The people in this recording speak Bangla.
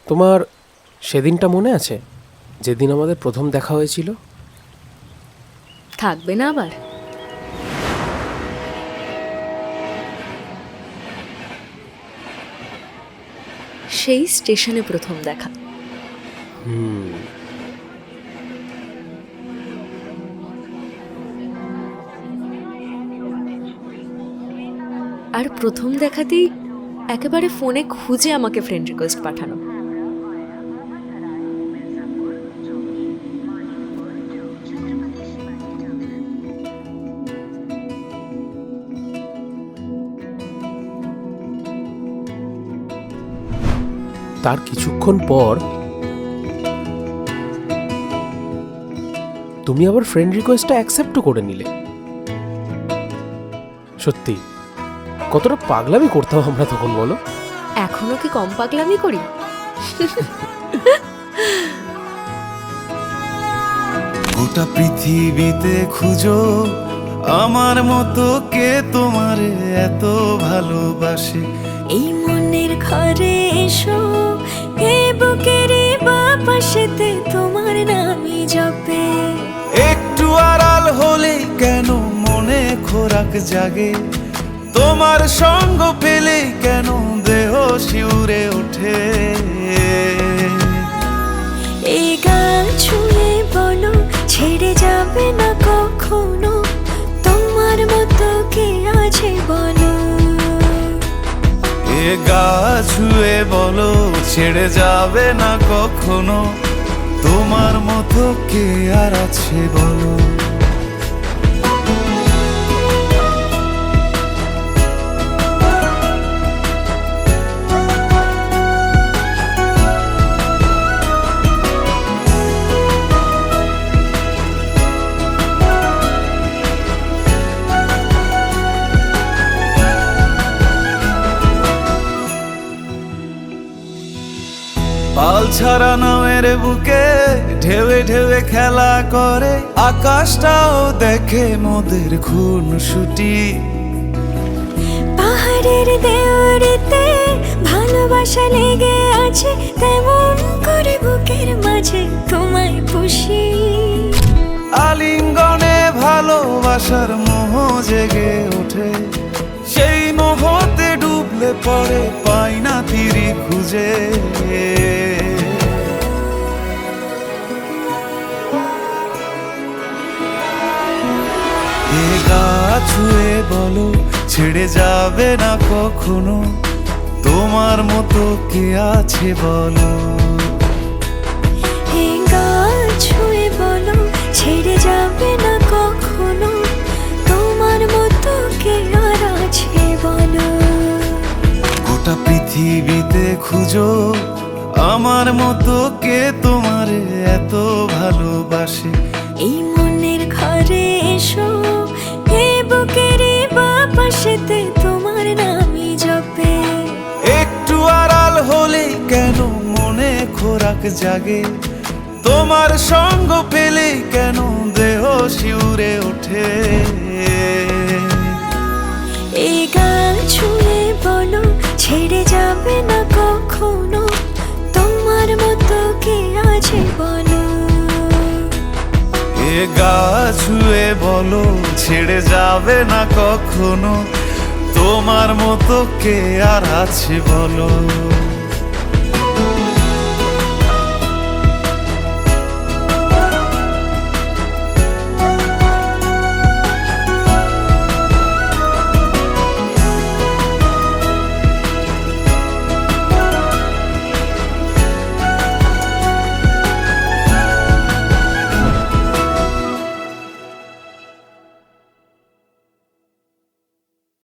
তোমার সেদিনটা মনে আছে, যেদিন আমাদের প্রথম দেখা হয়েছিল? থাকবে না আবার? সেই স্টেশনে প্রথম দেখা। আর প্রথম দেখাতেই একেবারে ফোনে খুঁজে আমাকে ফ্রেন্ড রিকোয়েস্ট পাঠানো। তার কিছুক্ষণ পর তুমি আবার ফ্রেন্ড রিকোয়েস্টটা অ্যাকসেপ্টও করে নিলে। সত্যি কতটা পাগলামি করতাম আমরা তখন, বলো? এখনো কি কম পাগলামি করি? গোটা পৃথিবীতে খুঁজো আমার মতো কে তোমারে এত ভালোবাসে। এই মনের ঘরে এসো, এ বুকের বাপাশেতে তোমার নামই জপে। একটু আড়াল হলেই কেন মনে খোরাক জাগে, তোমার সঙ্গ পেলেই কেন দেহ শিউরে ওঠে। এই গান ছুঁয়ে বলো ছেড়ে যাবে না কখনো, তোমার মতো কে আছে বলো। এ গা ছুঁয়ে বলো ছেড়ে যাবে না কখনো, তোমার মতো কে আর আছে বলো। পাল ছাড়া নামের বুকে ঢেউে ঢেউে খেলা করে, আকাশটাও দেখে মোদের খুন ছুটি। পাহাড়ের দেওয়ারিতে ভালোবাসা লেগে আছে, তেমন করে বুকের মাঝে তোমায় পুষি। আলিঙ্গনে ভালোবাসার মোহ জেগে ওঠে, সেই মোহতে ডুবলে পড়ে পাই না তীরি খুঁজে। এ গা ছুঁয়ে বলো ছেড়ে যাবে না কখনো, তোমার মতো কে আছে বলো। এই গান ছুঁয়ে বলো ছেড়ে যাবে না কখনো, তোমার মতো কে আর আছে বলো। গোটা পৃথিবীতে খুঁজো আমার মতো কে তোমারে এত ভালোবাসে। এই মনের ঘরে এসো, এ বুকের বাপাশেতে তোমার নামই জপে। একটু আড়াল হলেই কেন মনে খোরাক জাগে, তোমার সঙ্গ পেলেই কেন দেহ শিউরে ওঠে। এই গান ছুঁয়ে বলো ছেড়ে যাবে না কখনো, তোমার মতো কে আছে বলো। এ গা ছুঁয়ে বলো ছেড়ে যাবে না কখনো, তোমার মতো কে আর আছে বলো।